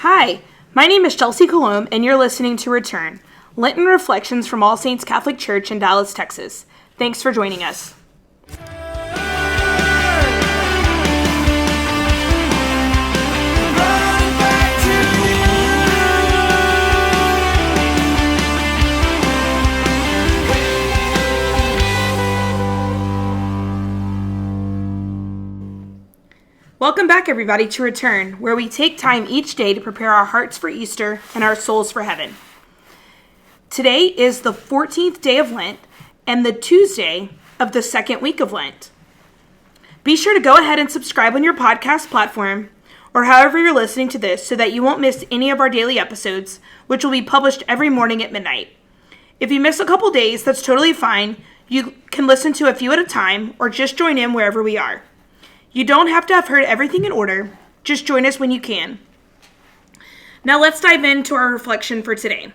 Hi, my name is Chelsea Colomb, and you're listening to Return, Lenten Reflections from All Saints Catholic Church in Dallas, Texas. Thanks for joining us. Welcome back, everybody, to Return, where we take time each day to prepare our hearts for Easter and our souls for heaven. Today is the 14th day of Lent and the Tuesday of the second week of Lent. Be sure to go ahead and subscribe on your podcast platform or however you're listening to this so that you won't miss any of our daily episodes, which will be published every morning at midnight. If you miss a couple days, that's totally fine. You can listen to a few at a time or just join in wherever we are. You don't have to have heard everything in order. Just join us when you can. Now let's dive into our reflection for today.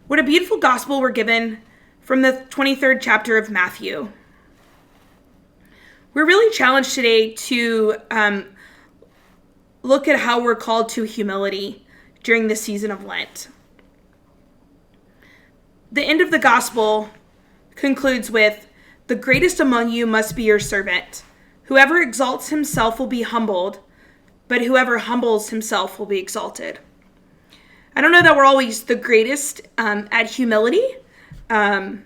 What a beautiful gospel we're given from the 23rd chapter of Matthew. We're really challenged today to look at how we're called to humility during the season of Lent. The end of the gospel concludes with, "The greatest among you must be your servant. Whoever exalts himself will be humbled, but whoever humbles himself will be exalted." I don't know that we're always the greatest at humility, and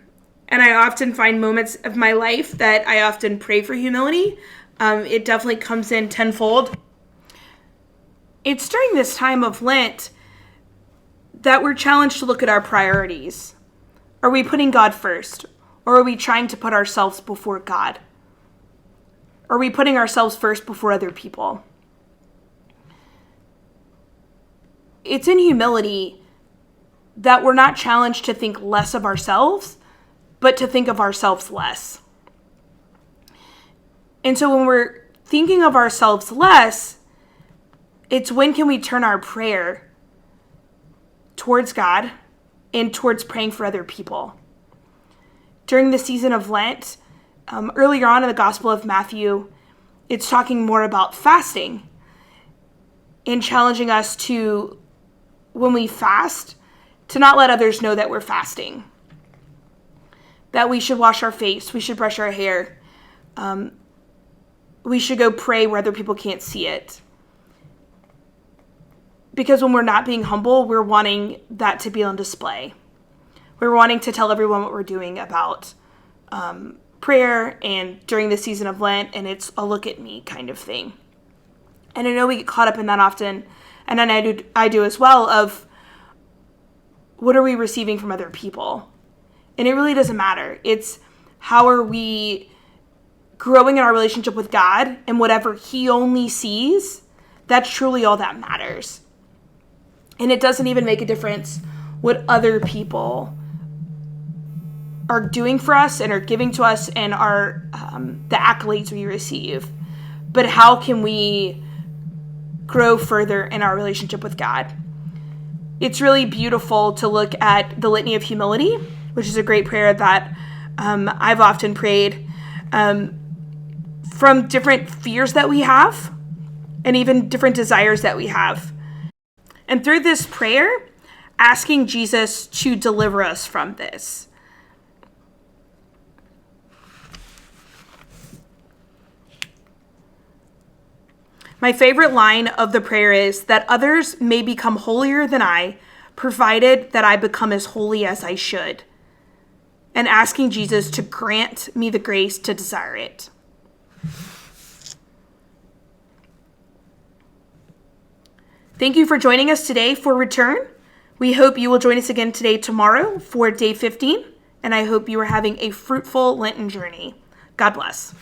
I often find moments of my life that I often pray for humility. It definitely comes in tenfold. It's during this time of Lent that we're challenged to look at our priorities. Are we putting God first? Or are we trying to put ourselves before God? Are we putting ourselves first before other people? It's in humility that we're not challenged to think less of ourselves, but to think of ourselves less. And so when we're thinking of ourselves less, it's when can we turn our prayer towards God and towards praying for other people. During the season of Lent, earlier on in the Gospel of Matthew, it's talking more about fasting and challenging us to, when we fast, to not let others know that we're fasting. That we should wash our face, we should brush our hair, we should go pray where other people can't see it. Because when we're not being humble, we're wanting that to be on display. We're wanting to tell everyone what we're doing about prayer and during the season of Lent, and it's a look at me kind of thing. And I know we get caught up in that often, and then I do as well, of what are we receiving from other people? And it really doesn't matter. It's how are we growing in our relationship with God, and whatever He only sees, that's truly all that matters. And it doesn't even make a difference what other people are doing for us and are giving to us and are the accolades we receive. But how can we grow further in our relationship with God? It's really beautiful to look at the Litany of Humility, which is a great prayer that I've often prayed from different fears that we have and even different desires that we have. And through this prayer, asking Jesus to deliver us from this. My favorite line of the prayer is that others may become holier than I, provided that I become as holy as I should, and asking Jesus to grant me the grace to desire it. Thank you for joining us today for Return. We hope you will join us again today tomorrow for day 15, and I hope you are having a fruitful Lenten journey. God bless.